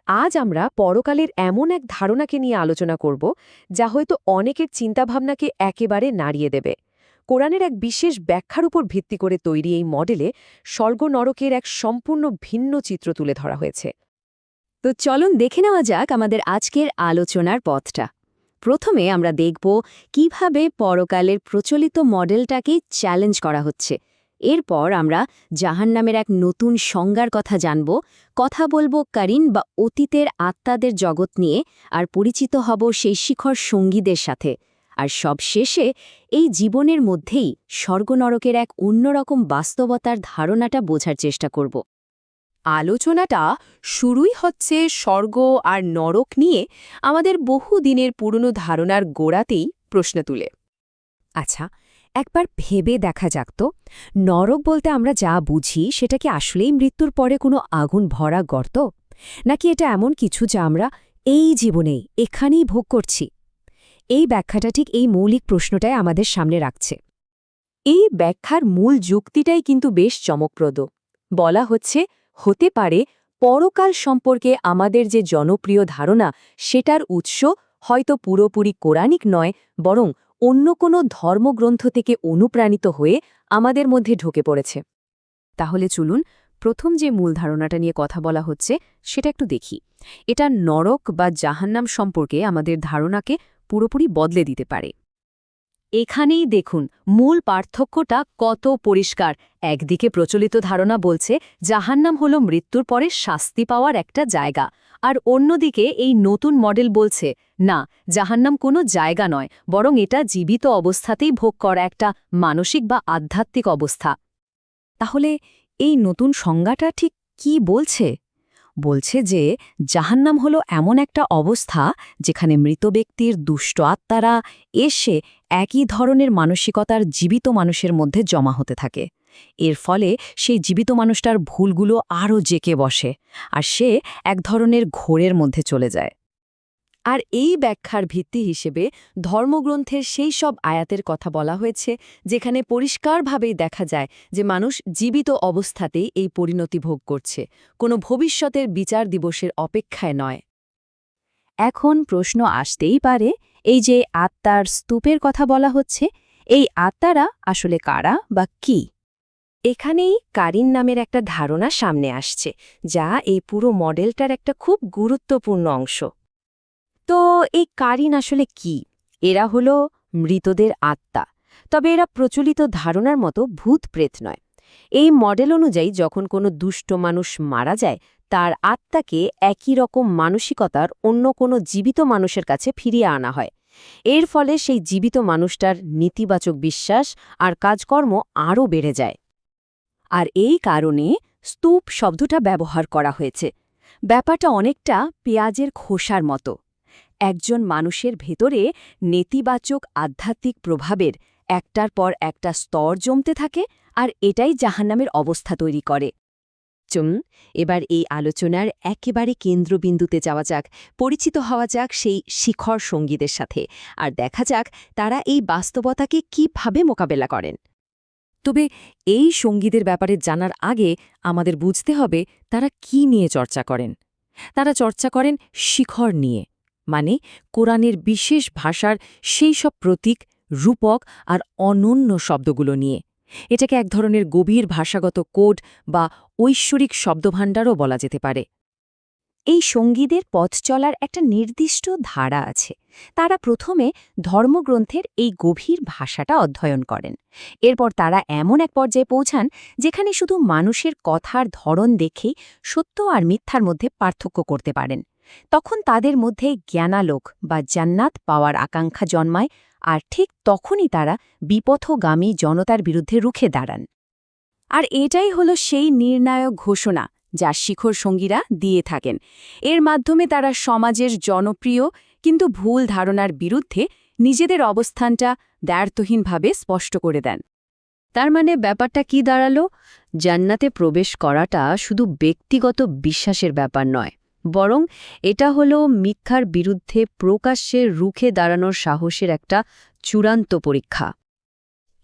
আজ আমরা পরকালের এমন এক ধারণাকে নিয়ে আলোচনা করব যা হয়তো অনেকের চিন্তাভাবনাকে একেবারে নাড়িয়ে দেবে। কোরআনের এক বিশেষ ব্যাখ্যার উপর ভিত্তি করে তৈরি এই মডেলে স্বর্গ নরকের এক সম্পূর্ণ ভিন্ন চিত্র তুলে ধরা হয়েছে। তো চলুন দেখে নেওয়া যাক আমাদের আজকের আলোচনার পথটা। প্রথমে আমরা দেখব কিভাবে পরকালের প্রচলিত মডেলটাকে চ্যালেঞ্জ করা হচ্ছে। এরপর আমরা জাহান্নামের এক নতুন সংজ্ঞার কথা জানব, কথা বলবো কারিন বা অতীতের আত্মাদের জগৎ নিয়ে, আর পরিচিত হব সেই শিখর সঙ্গীদের সাথে। আর সবশেষে এই জীবনের মধ্যেই স্বর্গনরকের এক অন্যরকম বাস্তবতার ধারণাটা বোঝার চেষ্টা করব। আলোচনাটা শুরুই হচ্ছে স্বর্গ আর নরক নিয়ে আমাদের বহু দিনের পুরনো ধারণার গোড়াতেই প্রশ্ন তুলে। আচ্ছা, একবার ভেবে দেখা যাক তো, নরক বলতে আমরা যা বুঝি সেটা কি আসলেই মৃত্যুর পরে কোনো আগুন ভরা গর্ত, নাকি এটা এমন কিছু যা আমরা এই জীবনেই এখানেই ভোগ করছি? এই ব্যাখ্যাটা ঠিক এই মৌলিক প্রশ্নটাই আমাদের সামনে রাখছে। এই ব্যাখ্যার মূল যুক্তিটাই কিন্তু বেশ চমকপ্রদ। বলা হচ্ছে, হতে পারে পরকাল সম্পর্কে আমাদের যে জনপ্রিয় ধারণা সেটার উৎস হয়তো পুরোপুরি কোরআনিক নয়, বরং অন্য কোনো ধর্মগ্রন্থ থেকে অনুপ্রাণিত হয়ে আমাদের মধ্যে ঢুকে পড়েছে। তাহলে চলুন প্রথম যে মূল ধারণাটা নিয়ে কথা বলা হচ্ছে সেটা একটু দেখি। এটা নরক বা জাহান্নাম সম্পর্কে আমাদের ধারণাকে পুরোপুরি বদলে দিতে পারে। এখানেই দেখুন মূল পার্থক্যটা কত পরিষ্কার। একদিকে প্রচলিত ধারণা বলছে জাহান্নাম হল মৃত্যুর পরে শাস্তি পাওয়ার একটা জায়গা, আর অন্যদিকে এই নতুন মডেল বলছে না, জাহান্নাম কোনো জায়গা নয়, বরং এটা জীবিত অবস্থাতেই ভোগ করা একটা মানসিক বা আধ্যাত্মিক অবস্থা। তাহলে এই নতুন সংজ্ঞাটা ঠিক কি বলছে? বলছে যে জাহান্নাম হলো এমন একটা অবস্থা যেখানে মৃত ব্যক্তির দুষ্ট আত্মারা এসে একই ধরনের মানসিকতার জীবিত মানুষের মধ্যে জমা হতে থাকে। এর ফলে সেই জীবিত মানুষটার ভুলগুলো আরও জেঁকে বসে, আর সে এক ধরনের ঘোরের মধ্যে চলে যায়। আর এই ব্যাখ্যার ভিত্তি হিসেবে ধর্মগ্রন্থের সেই সব আয়াতের কথা বলা হয়েছে যেখানে পরিষ্কারভাবেই দেখা যায় যে মানুষ জীবিত অবস্থাতেই এই পরিণতি ভোগ করছে, কোনো ভবিষ্যতের বিচার দিবসের অপেক্ষায় নয়। এখন প্রশ্ন আসতেই পারে, এই যে আত্মার স্তূপের কথা বলা হচ্ছে, এই আত্মারা আসলে কারা বা কি? এখানেই কারিন নামের একটা ধারণা সামনে আসছে, যা এই পুরো মডেলটার একটা খুব গুরুত্বপূর্ণ অংশ। তো এই কারিন আসলে কি? এরা হলো মৃতদের আত্মা, তবে এরা প্রচলিত ধারণার মতো ভূত প্রেত নয়। এই মডেল অনুযায়ী যখন কোনো দুষ্ট মানুষ মারা যায়, তার আত্মাকে একই রকম মানসিকতার অন্য কোনো জীবিত মানুষের কাছে ফিরিয়ে আনা হয়। এর ফলে সেই জীবিত মানুষটার নেতিবাচক বিশ্বাস আর কাজকর্ম আরও বেড়ে যায়। আর এই কারণে স্তূপ শব্দটা ব্যবহার করা হয়েছে। ব্যাপারটা অনেকটা পেঁয়াজের খোসার মতো। একজন মানুষের ভেতরে নেতিবাচক আধ্যাত্মিক প্রভাবের একটার পর একটা স্তর জমতে থাকে, আর এটাই জাহান্নামের অবস্থা তৈরি করে। এবার এই আলোচনার একেবারে কেন্দ্রবিন্দুতে যাওয়া যাক, পরিচিত হওয়া যাক সেই শিখর সঙ্গীদের সাথে, আর দেখা যাক তারা এই বাস্তবতাকে কিভাবে মোকাবেলা করেন। তবে এই সঙ্গীদের ব্যাপারে জানার আগে আমাদের বুঝতে হবে তারা কি নিয়ে চর্চা করেন। তারা চর্চা করেন শিখর নিয়ে, মানে কোরআনের বিশেষ ভাষার সেই সব প্রতীক, রূপক আর অনন্য শব্দগুলো নিয়ে। এটাকে এক ধরনের গভীর ভাষাগত কোড বা ঐশ্বরিক শব্দভাণ্ডারও বলা যেতে পারে। এই সঙ্গীদের পথ চলার একটা নির্দিষ্ট ধারা আছে। তারা প্রথমে ধর্মগ্রন্থের এই গভীর ভাষাটা অধ্যয়ন করেন। এরপর তারা এমন এক পর্যায়ে পৌঁছান যেখানে শুধু মানুষের কথার ধরন দেখেই সত্য আর মিথ্যার মধ্যে পার্থক্য করতে পারেন। তখন তাদের মধ্যে জ্ঞানালোক বা জান্নাত পাওয়ার আকাঙ্ক্ষা জন্মায়, আর ঠিক তখনই তারা বিপথগামী জনতার বিরুদ্ধে রুখে দাঁড়ান। আর এটাই হলো সেই নির্ণায়ক ঘোষণা যা শিখর সঙ্গীরা দিয়ে থাকেন। এর মাধ্যমে তারা সমাজের জনপ্রিয় কিন্তু ভুল ধারণার বিরুদ্ধে নিজেদের অবস্থানটা দ্ব্যর্থহীনভাবে স্পষ্ট করে দেন। তার মানে ব্যাপারটা কি দাঁড়ালো? জান্নাতে প্রবেশ করাটা শুধু ব্যক্তিগত বিশ্বাসের ব্যাপার নয়, বরং এটা হলো মিথ্যার বিরুদ্ধে প্রকাশ্যে রুখে দাঁড়ানোর সাহসের একটা চূড়ান্ত পরীক্ষা।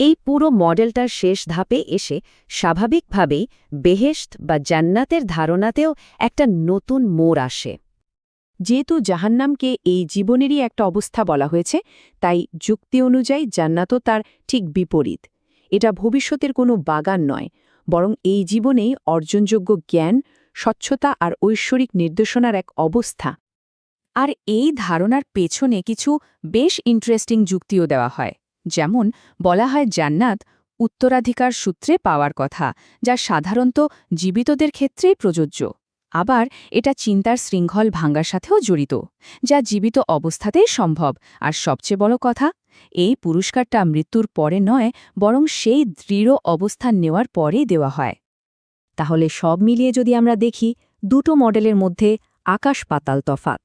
এই পুরো মডেলটার শেষ ধাপে এসে স্বাভাবিকভাবেই বেহেশত বা জান্নাতের ধারণাতেও একটা নতুন মোড় আসে। যেহেতু জাহান্নামকে এই জীবনেরই একটা অবস্থা বলা হয়েছে, তাই যুক্তি অনুযায়ী জান্নাতও তার ঠিক বিপরীত। এটা ভবিষ্যতের কোনো বাগান নয়, বরং এই জীবনেই অর্জনযোগ্য জ্ঞান, স্বচ্ছতা আর ঐশ্বরিক নির্দেশনার এক অবস্থা। আর এই ধারণার পেছনে কিছু বেশ ইন্টারেস্টিং যুক্তিও দেওয়া হয়। যেমন বলা হয় জান্নাত উত্তরাধিকার সূত্রে পাওয়ার কথা, যা সাধারণত জীবিতদের ক্ষেত্রেই প্রযোজ্য। আবার এটা চিন্তার শৃঙ্খল ভাঙ্গার সাথেও জড়িত, যা জীবিত অবস্থাতেই সম্ভব। আর সবচেয়ে বড় কথা, এই পুরস্কারটা মৃত্যুর পরে নয়, বরং সেই দৃঢ় অবস্থান নেওয়ার পরেই দেওয়া হয়। তাহলে সব মিলিয়ে যদি আমরা দেখি, দুটো মডেলের মধ্যে আকাশ পাতাল তফাত।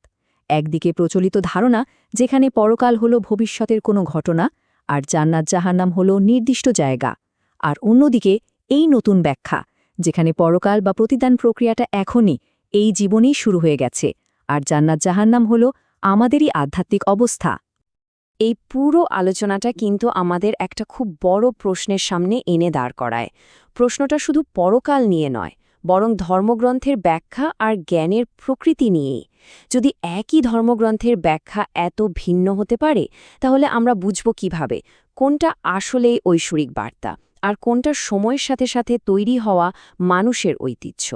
একদিকে প্রচলিত ধারণা, যেখানে পরকাল হল ভবিষ্যতের কোনো ঘটনা, আর জান্নাত জাহান্নাম হল নির্দিষ্ট জায়গা। আর অন্যদিকে এই নতুন ব্যাখ্যা, যেখানে পরকাল বা প্রতিদান প্রক্রিয়াটা এখনই, এই জীবনেই শুরু হয়ে গেছে, আর জান্নাত জাহান্নাম হল আমাদেরই আধ্যাত্মিক অবস্থা। এই পুরো আলোচনাটা কিন্তু আমাদের একটা খুব বড় প্রশ্নের সামনে এনে দাঁড় করায়। প্রশ্নটা শুধু পরকাল নিয়ে নয়, বরং ধর্মগ্রন্থের ব্যাখ্যা আর জ্ঞানের প্রকৃতি নিয়েই। যদি একই ধর্মগ্রন্থের ব্যাখ্যা এত ভিন্ন হতে পারে, তাহলে আমরা বুঝব কিভাবে কোনটা আসলেই ঐশ্বরিক বার্তা, আর কোনটা সময়ের সাথে সাথে তৈরি হওয়া মানুষের ঐতিহ্য।